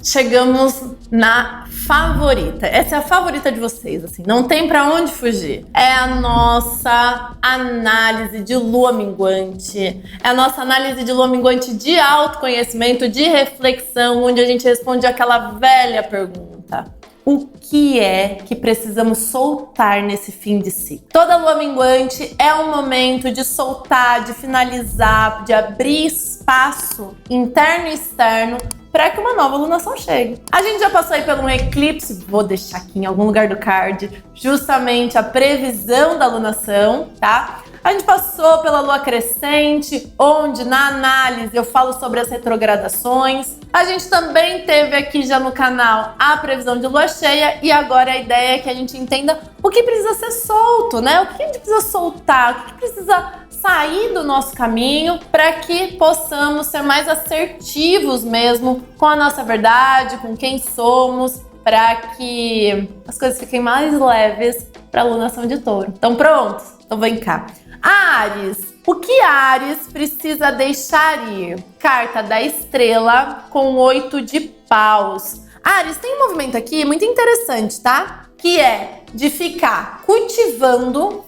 Chegamos na favorita. Essa é a favorita de vocês, assim, não tem pra onde fugir. É a nossa análise de lua minguante. É a nossa análise de lua minguante de autoconhecimento, de reflexão, onde a gente responde aquela velha pergunta: o que é que precisamos soltar nesse fim de ciclo? Toda lua minguante é um momento de soltar, de finalizar, de abrir espaço interno e externo para que uma nova lunação chegue. A gente já passou aí por um eclipse, vou deixar aqui em algum lugar do card, justamente a previsão da lunação, tá? A gente passou pela lua crescente, onde na análise eu falo sobre as retrogradações. A gente também teve aqui já no canal a previsão de lua cheia e agora a ideia é que a gente entenda o que precisa ser solto, né? O que a gente precisa soltar, o que precisa sair do nosso caminho para que possamos ser mais assertivos mesmo com a nossa verdade, com quem somos, para que as coisas fiquem mais leves para a lunação de Touro. Estão prontos? Então vem cá. Áries. O que Áries precisa deixar ir? Carta da estrela com 8 de paus. Áries, tem um movimento aqui muito interessante, tá? Que é de ficar cultivando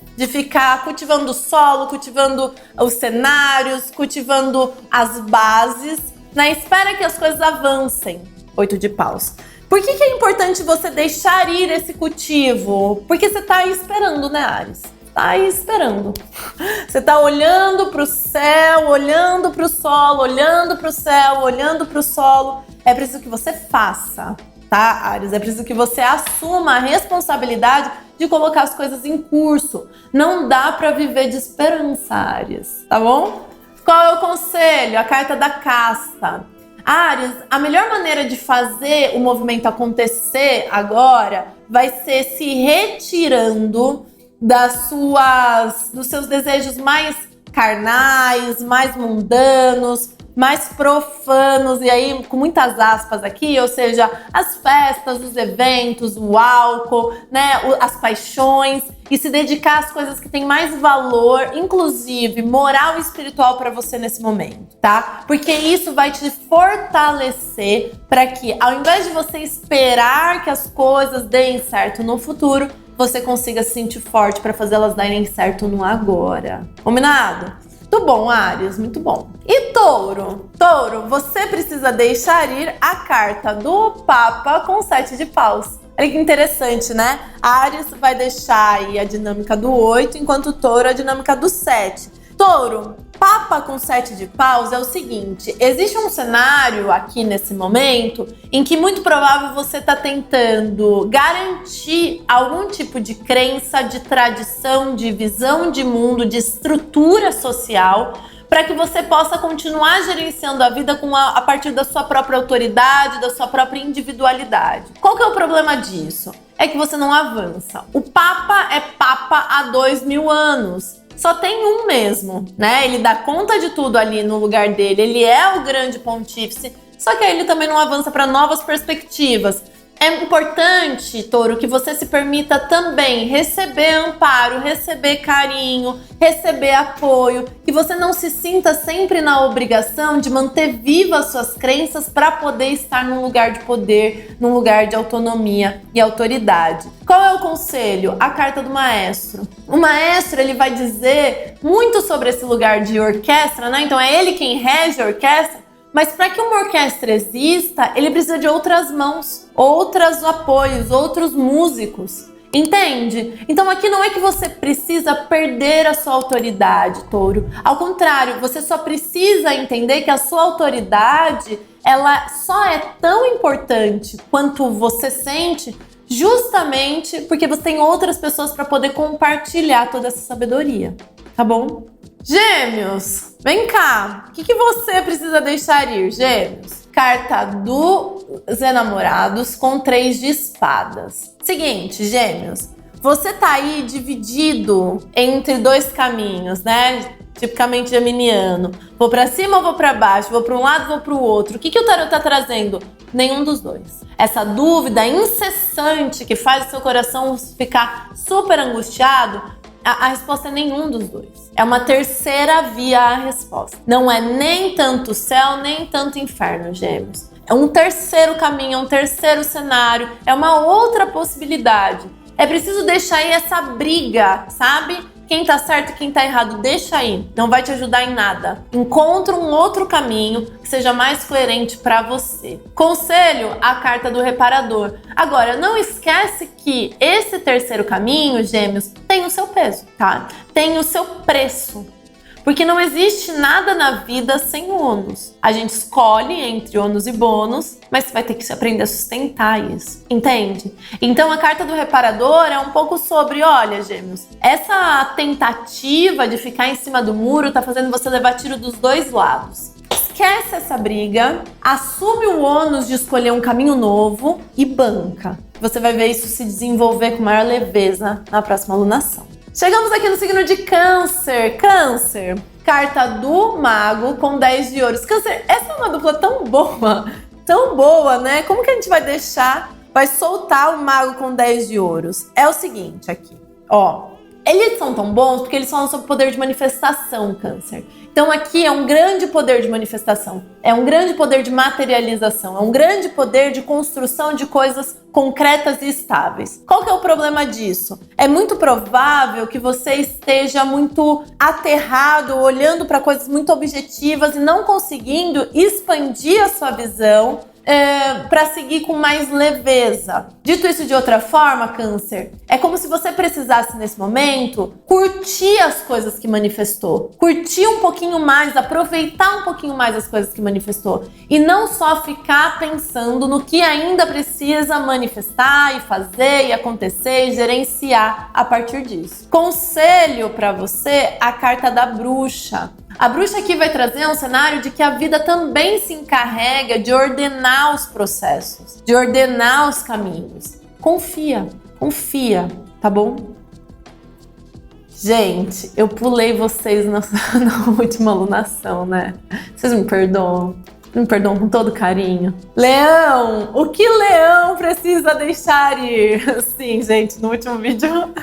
o solo, cultivando os cenários, cultivando as bases, na espera que as coisas avancem. 8 de paus. Por que é importante você deixar ir esse cultivo? Porque você tá aí esperando, né, Áries? Tá aí esperando. Você tá olhando pro céu, olhando pro solo, olhando pro céu, olhando pro solo. É preciso que você faça, tá, Áries? É preciso que você assuma a responsabilidade de colocar as coisas em curso. Não dá pra viver de esperança, Áries, tá bom? Qual é o conselho? A carta da casta. Áries, a melhor maneira de fazer o movimento acontecer agora vai ser se retirando dos seus desejos mais carnais, mais mundanos, mais profanos, e aí com muitas aspas aqui, ou seja, as festas, os eventos, o álcool, né, as paixões, e se dedicar às coisas que têm mais valor, inclusive moral e espiritual para você nesse momento, tá? Porque isso vai te fortalecer para que, ao invés de você esperar que as coisas deem certo no futuro, você consiga se sentir forte para fazer elas darem certo no agora. Combinado? Muito bom, Áries, muito bom. E Touro? Touro, você precisa deixar ir a carta do Papa com 7 de paus. Olha que interessante, né? Áries vai deixar aí a dinâmica do 8, enquanto Touro a dinâmica do 7. Touro, Papa com 7 de paus é o seguinte: existe um cenário aqui nesse momento em que muito provável você está tentando garantir algum tipo de crença, de tradição, de visão de mundo, de estrutura social, para que você possa continuar gerenciando a vida a partir da sua própria autoridade, da sua própria individualidade. Qual que é o problema disso? É que você não avança. O Papa é Papa há 2000 anos. Só tem um mesmo, né? Ele dá conta de tudo ali no lugar dele, ele é o grande pontífice, só que aí ele também não avança para novas perspectivas. É importante, Touro, que você se permita também receber amparo, receber carinho, receber apoio, que você não se sinta sempre na obrigação de manter vivas suas crenças para poder estar num lugar de poder, num lugar de autonomia e autoridade. Qual é o conselho? A carta do maestro. O maestro, ele vai dizer muito sobre esse lugar de orquestra, né? Então é ele quem rege a orquestra. Mas para que uma orquestra exista, ele precisa de outras mãos, outros apoios, outros músicos. Entende? Então aqui não é que você precisa perder a sua autoridade, Touro. Ao contrário, você só precisa entender que a sua autoridade, ela só é tão importante quanto você sente, justamente porque você tem outras pessoas para poder compartilhar toda essa sabedoria. Tá bom? Gêmeos, vem cá. O que você precisa deixar ir, Gêmeos? Carta dos enamorados com 3 de espadas. Seguinte, Gêmeos, você tá aí dividido entre 2 caminhos, né? Tipicamente geminiano. Vou pra cima ou vou pra baixo? Vou pra um lado ou vou pro outro? O que o tarot tá trazendo? Nenhum dos dois. Essa dúvida incessante que faz o seu coração ficar super angustiado, a resposta é nenhum dos dois. É uma terceira via à resposta. Não é nem tanto céu, nem tanto inferno, Gêmeos. É um terceiro caminho, é um terceiro cenário, é uma outra possibilidade. É preciso deixar aí essa briga, sabe? Quem tá certo e quem tá errado, deixa aí. Não vai te ajudar em nada. Encontra um outro caminho que seja mais coerente para você. Conselho, a carta do reparador. Agora, não esquece que esse terceiro caminho, Gêmeos, tem o seu peso, tá? Tem o seu preço. Porque não existe nada na vida sem ônus. A gente escolhe entre ônus e bônus, mas você vai ter que aprender a sustentar isso, entende? Então a carta do reparador é um pouco sobre, olha, Gêmeos, essa tentativa de ficar em cima do muro tá fazendo você levar tiro dos dois lados. Esquece essa briga, assume o ônus de escolher um caminho novo e banca. Você vai ver isso se desenvolver com maior leveza na próxima alunação. Chegamos aqui no signo de Câncer. Câncer, carta do mago com 10 de ouros. Câncer, essa é uma dupla tão boa, né? Como que a gente vai deixar, vai soltar o mago com 10 de ouros? É o seguinte aqui, ó. Eles são tão bons porque eles falam sobre poder de manifestação, Câncer. Então aqui é um grande poder de manifestação, é um grande poder de materialização, é um grande poder de construção de coisas concretas e estáveis. Qual que é o problema disso? É muito provável que você esteja muito aterrado, olhando para coisas muito objetivas e não conseguindo expandir a sua visão para seguir com mais leveza. Dito isso de outra forma, Câncer, é como se você precisasse nesse momento curtir as coisas que manifestou, curtir um pouquinho mais, aproveitar um pouquinho mais as coisas que manifestou e não só ficar pensando no que ainda precisa manifestar e fazer e acontecer e gerenciar a partir disso. Conselho para você, a carta da bruxa. A bruxa aqui vai trazer um cenário de que a vida também se encarrega de ordenar os processos, de ordenar os caminhos. Confia, tá bom? Gente, eu pulei vocês na última alunação, né? Vocês me perdoam? Me perdoam com todo carinho. Leão, o que Leão precisa deixar ir? Sim, gente, no último vídeo...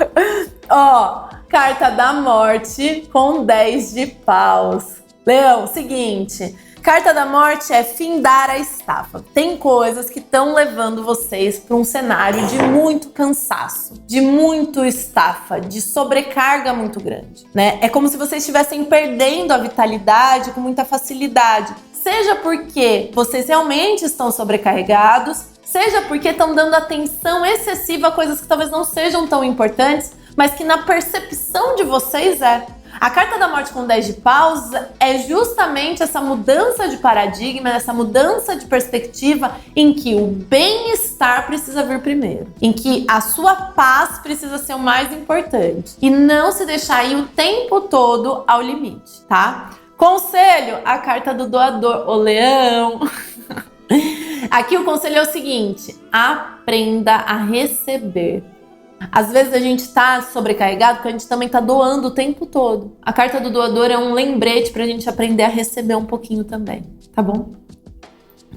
Ó, carta da morte com 10 de paus. Leão, seguinte... Carta da morte é findar a estafa. Tem coisas que estão levando vocês para um cenário de muito cansaço, de muito estafa, de sobrecarga muito grande, né? É como se vocês estivessem perdendo a vitalidade com muita facilidade. Seja porque vocês realmente estão sobrecarregados, seja porque estão dando atenção excessiva a coisas que talvez não sejam tão importantes, mas que na percepção de vocês é. A carta da morte com 10 de paus é justamente essa mudança de paradigma, essa mudança de perspectiva em que o bem-estar precisa vir primeiro, em que a sua paz precisa ser o mais importante e não se deixar ir o tempo todo ao limite, tá? Conselho, a carta do doador, o leão. Aqui o conselho é o seguinte, aprenda a receber. Às vezes a gente tá sobrecarregado porque a gente também tá doando o tempo todo. A carta do doador é um lembrete pra gente aprender a receber um pouquinho também, tá bom?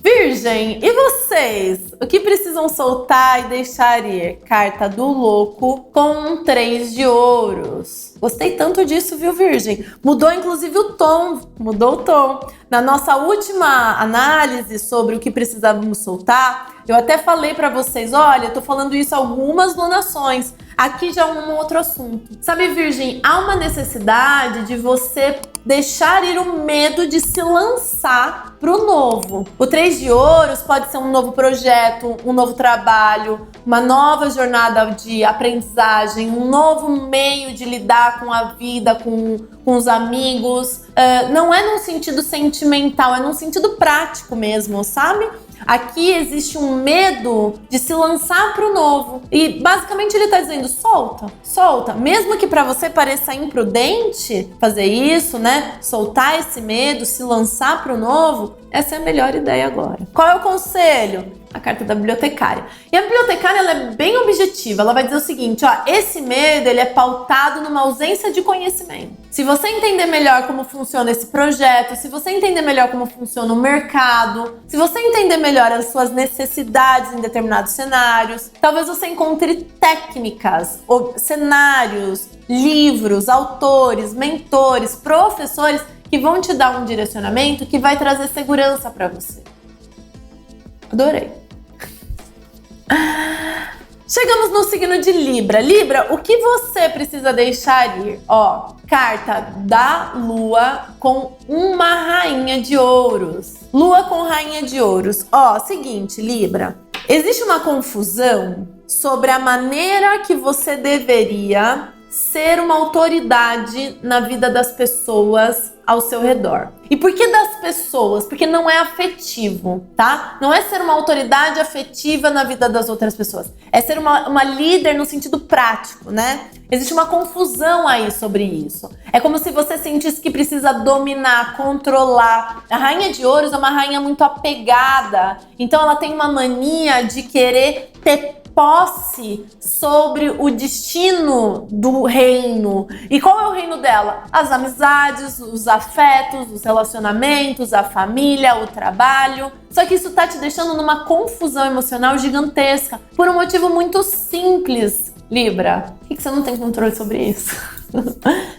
Virgem, e vocês? O que precisam soltar e deixar ir? Carta do louco com 3 de ouros. Gostei tanto disso, viu, Virgem? Mudou inclusive o tom, mudou o tom. Na nossa última análise sobre o que precisávamos soltar, eu até falei pra vocês, olha, eu tô falando isso algumas lunações. Aqui já é um outro assunto. Sabe, Virgem, há uma necessidade de você deixar ir o medo de se lançar pro novo. O 3 de ouros pode ser um novo projeto, um novo trabalho, uma nova jornada de aprendizagem, um novo meio de lidar com a vida, com os amigos. Não é num sentido sentimental, é num sentido prático mesmo, sabe? Aqui existe um medo de se lançar pro novo. E basicamente ele tá dizendo, solta. Mesmo que pra você pareça imprudente fazer isso, né? Soltar esse medo, se lançar pro novo, essa é a melhor ideia agora. Qual é o conselho? A carta da bibliotecária. E a bibliotecária, ela é bem objetiva. Ela vai dizer o seguinte, ó, esse medo, ele é pautado numa ausência de conhecimento. Se você entender melhor como funciona esse projeto, se você entender melhor como funciona o mercado, se você entender melhor as suas necessidades em determinados cenários, talvez você encontre técnicas, cenários, livros, autores, mentores, professores que vão te dar um direcionamento que vai trazer segurança para você. Adorei. Chegamos no signo de Libra. Libra, o que você precisa deixar ir? Ó, carta da Lua com uma rainha de ouros. Lua com rainha de ouros. Ó, seguinte, Libra. Existe uma confusão sobre a maneira que você deveria ser uma autoridade na vida das pessoas ao seu redor. E por que das pessoas? Porque não é afetivo, tá? Não é ser uma autoridade afetiva na vida das outras pessoas. É ser uma líder no sentido prático, né? Existe uma confusão aí sobre isso. É como se você sentisse que precisa dominar, controlar. A rainha de ouros é uma rainha muito apegada. Então ela tem uma mania de querer ter posse sobre o destino do reino. E qual é o reino dela? As amizades, os afetos, os relacionamentos, a família, o trabalho. Só que isso tá te deixando numa confusão emocional gigantesca por um motivo muito simples, Libra. Por que você não tem controle sobre isso?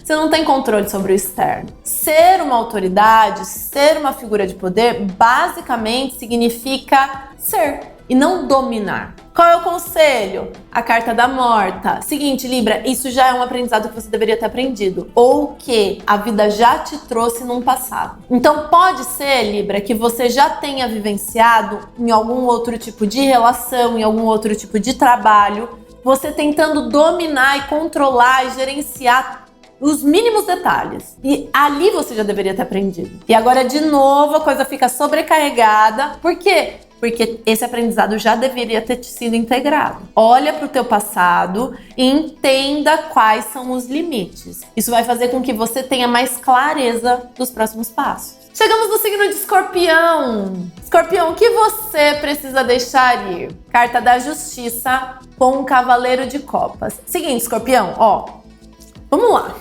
Você não tem controle sobre o externo. Ser uma autoridade, ser uma figura de poder, basicamente significa ser e não dominar. Qual é o conselho? A carta da morta. Seguinte, Libra, isso já é um aprendizado que você deveria ter aprendido, ou que a vida já te trouxe num passado. Então pode ser, Libra, que você já tenha vivenciado em algum outro tipo de relação, em algum outro tipo de trabalho, você tentando dominar e controlar e gerenciar os mínimos detalhes. E ali você já deveria ter aprendido. E agora, de novo, a coisa fica sobrecarregada. Por quê? Porque esse aprendizado já deveria ter sido integrado. Olha para o teu passado e entenda quais são os limites. Isso vai fazer com que você tenha mais clareza dos próximos passos. Chegamos no signo de Escorpião. Escorpião, o que você precisa deixar ir? Carta da Justiça com um Cavaleiro de Copas. Seguinte, Escorpião, ó, vamos lá.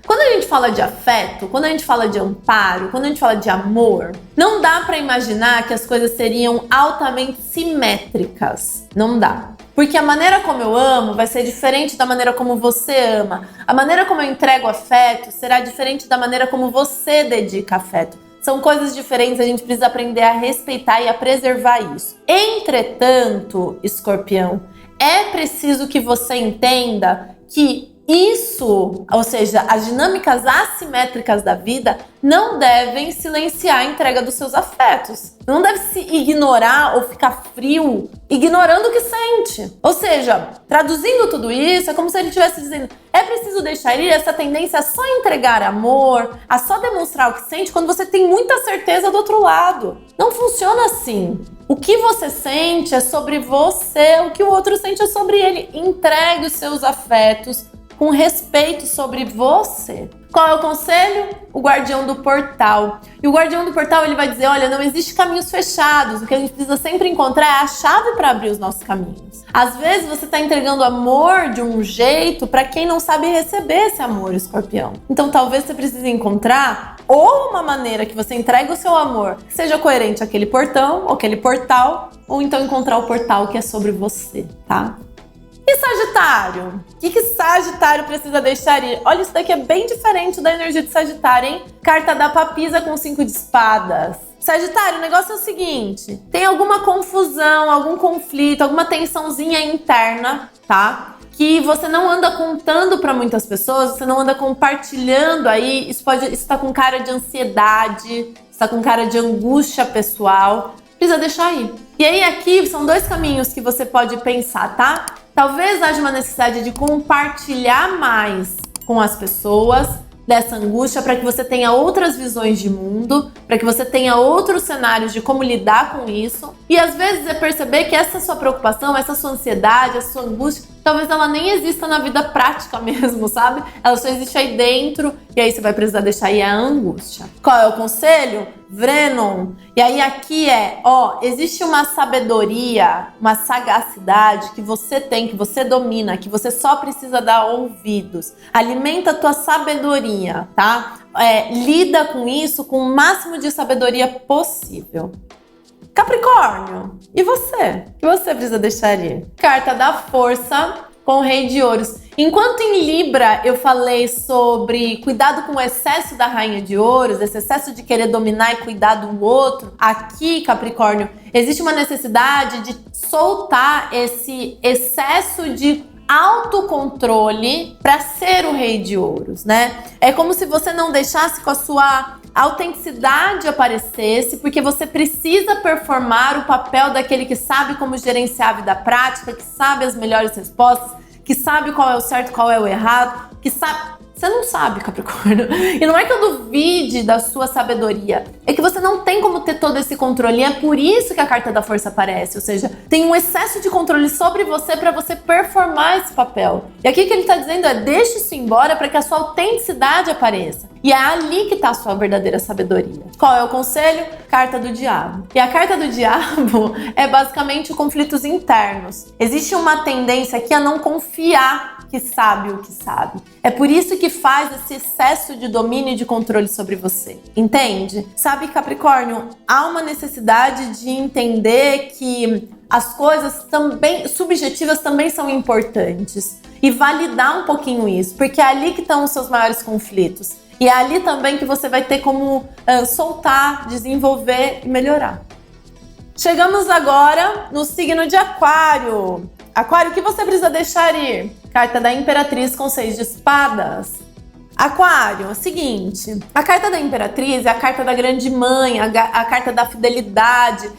Quando a gente fala de afeto, quando a gente fala de amparo, quando a gente fala de amor, não dá pra imaginar que as coisas seriam altamente simétricas. Não dá. Porque a maneira como eu amo vai ser diferente da maneira como você ama. A maneira como eu entrego afeto será diferente da maneira como você dedica afeto. São coisas diferentes, a gente precisa aprender a respeitar e a preservar isso. Entretanto, Escorpião, é preciso que você entenda que isso, ou seja, as dinâmicas assimétricas da vida não devem silenciar a entrega dos seus afetos. Não deve se ignorar ou ficar frio, ignorando o que sente. Ou seja, traduzindo tudo isso, é como se ele estivesse dizendo: é preciso deixar ir essa tendência a só entregar amor, a só demonstrar o que sente quando você tem muita certeza do outro lado. Não funciona assim. O que você sente é sobre você, o que o outro sente é sobre ele. Entregue os seus afetos com respeito sobre você. Qual é o conselho? O guardião do portal. E o guardião do portal, ele vai dizer: olha, não existe caminhos fechados. O que a gente precisa sempre encontrar é a chave para abrir os nossos caminhos. Às vezes você está entregando amor de um jeito para quem não sabe receber esse amor, Escorpião. Então talvez você precise encontrar ou uma maneira que você entregue o seu amor que seja coerente àquele portão, ou aquele portal, ou então encontrar o portal que é sobre você, tá? E Sagitário? O que Sagitário precisa deixar ir? Olha, isso daqui é bem diferente da energia de Sagitário, hein? Carta da Papisa com 5 de espadas. Sagitário, o negócio é o seguinte: tem alguma confusão, algum conflito, alguma tensãozinha interna, tá? Que você não anda contando para muitas pessoas, você não anda compartilhando aí. Isso tá com cara de ansiedade, está com cara de angústia pessoal. Precisa deixar ir. E aí aqui são 2 caminhos que você pode pensar, tá? Talvez haja uma necessidade de compartilhar mais com as pessoas dessa angústia para que você tenha outras visões de mundo, para que você tenha outros cenários de como lidar com isso. E às vezes é perceber que essa sua preocupação, essa sua ansiedade, essa sua angústia, talvez ela nem exista na vida prática mesmo, sabe? Ela só existe aí dentro e aí você vai precisar deixar aí a angústia. Qual é o conselho? Vrenon. E aí aqui existe uma sabedoria, uma sagacidade que você tem, que você domina, que você só precisa dar ouvidos. Alimenta a tua sabedoria, tá? Lida com isso com o máximo de sabedoria possível. Capricórnio, e você? O que você precisa deixar ir? Carta da Força com o Rei de Ouros. Enquanto em Libra eu falei sobre cuidado com o excesso da Rainha de Ouros, esse excesso de querer dominar e cuidar do outro, aqui, Capricórnio, existe uma necessidade de soltar esse excesso de autocontrole para ser o Rei de Ouros, né? É como se você não deixasse que a sua autenticidade aparecesse, porque você precisa performar o papel daquele que sabe como gerenciar a vida prática, que sabe as melhores respostas, que sabe qual é o certo, qual é o errado, que sabe... Você não sabe, Capricórnio. E não é que eu duvide da sua sabedoria. É que você não tem como ter todo esse controle. E é por isso que a carta da força aparece. Ou seja, tem um excesso de controle sobre você para você performar esse papel. E aqui o que ele está dizendo é: deixe isso embora para que a sua autenticidade apareça. E é ali que está a sua verdadeira sabedoria. Qual é o conselho? Carta do Diabo. E a carta do Diabo é basicamente conflitos internos. Existe uma tendência aqui a não confiar que sabe o que sabe. É por isso que faz esse excesso de domínio e de controle sobre você. Entende? Sabe, Capricórnio, há uma necessidade de entender que as coisas também subjetivas também são importantes. E validar um pouquinho isso, porque é ali que estão os seus maiores conflitos. E é ali também que você vai ter como soltar, desenvolver e melhorar. Chegamos agora no signo de Aquário. Aquário, o que você precisa deixar ir? Carta da Imperatriz com 6 de espadas. Aquário, é o seguinte, a carta da Imperatriz é a carta da grande mãe, a carta da fidelidade,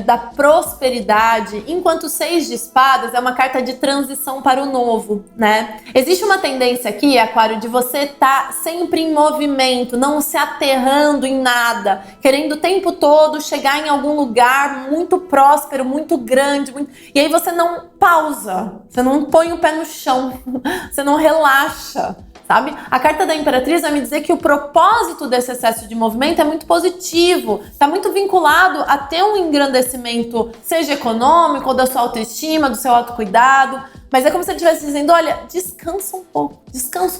da prosperidade, enquanto o 6 de espadas é uma carta de transição para o novo, né? Existe uma tendência aqui, Aquário, de você estar sempre em movimento, não se aterrando em nada, querendo o tempo todo chegar em algum lugar muito próspero, muito grande, e aí você não pausa, você não põe o pé no chão, você não relaxa. Sabe? A carta da Imperatriz vai me dizer que o propósito desse excesso de movimento é muito positivo, está muito vinculado a ter um engrandecimento, seja econômico, ou da sua autoestima, do seu autocuidado, mas é como se ele estivesse dizendo: olha, descansa um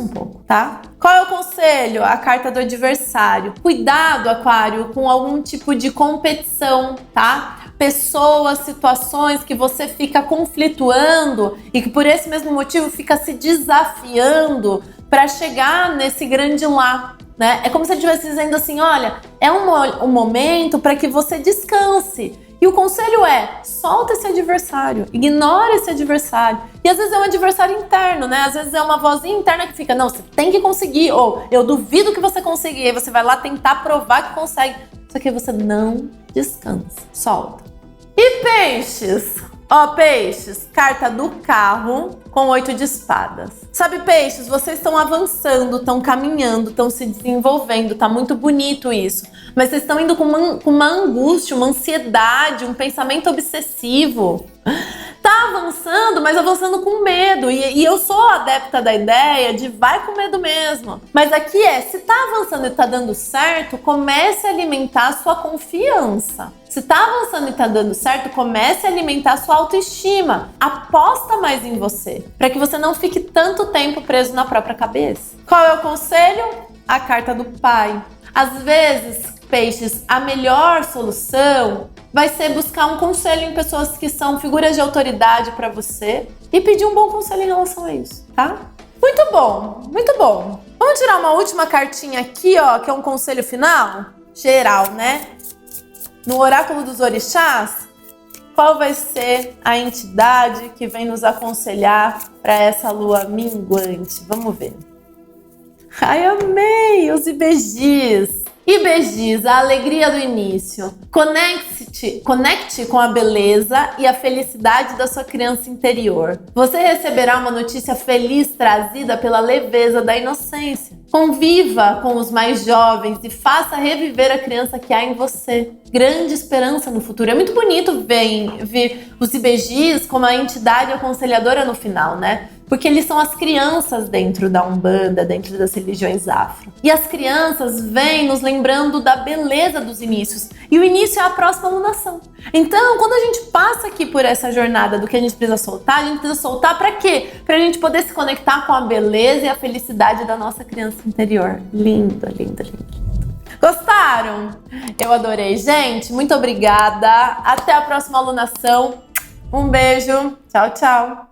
pouco, tá? Qual é o conselho? A carta do adversário. Cuidado, Aquário, com algum tipo de competição, tá? Pessoas, situações que você fica conflituando e que por esse mesmo motivo fica se desafiando para chegar nesse grande lá, né? É como se ele estivesse dizendo assim: olha, é um momento para que você descanse. E o conselho é: solta esse adversário, ignora esse adversário. E às vezes é um adversário interno, né? Às vezes é uma vozinha interna que fica: não, você tem que conseguir, ou eu duvido que você consiga. E aí você vai lá tentar provar que consegue. Só que você não descansa, solta. E peixes? Ó, peixes, carta do carro com 8 de espadas. Sabe, peixes, vocês estão avançando, estão caminhando, estão se desenvolvendo, tá muito bonito isso. Mas vocês estão indo com uma angústia, uma ansiedade, um pensamento obsessivo. Tá avançando, mas avançando com medo. E eu sou adepta da ideia de vai com medo mesmo. Mas aqui se tá avançando e tá dando certo, comece a alimentar a sua confiança. Se tá avançando e tá dando certo, comece a alimentar a sua autoestima. Aposta mais em você, para que você não fique tanto tempo preso na própria cabeça. Qual é o conselho? A carta do pai. Às vezes, peixes, a melhor solução vai ser buscar um conselho em pessoas que são figuras de autoridade para você e pedir um bom conselho em relação a isso, tá? Muito bom, muito bom. Vamos tirar uma última cartinha aqui, ó, que é um conselho final? Geral, né? No oráculo dos orixás, qual vai ser a entidade que vem nos aconselhar para essa lua minguante? Vamos ver. Ai, amei! Os IBGs. IBGs, a alegria do início. Conecte com a beleza e a felicidade da sua criança interior. Você receberá uma notícia feliz trazida pela leveza da inocência. Conviva com os mais jovens e faça reviver a criança que há em você. Grande esperança no futuro. É muito bonito ver os IBGs como a entidade aconselhadora no final, né? Porque eles são as crianças dentro da Umbanda, dentro das religiões afro. E as crianças vêm nos lembrando da beleza dos inícios. E o início é a próxima lunação. Então, quando a gente passa aqui por essa jornada do que a gente precisa soltar, a gente precisa soltar para quê? Pra gente poder se conectar com a beleza e a felicidade da nossa criança interior. Lindo, lindo, lindo. Gostaram? Eu adorei, gente. Muito obrigada. Até a próxima alunação. Um beijo. Tchau, tchau.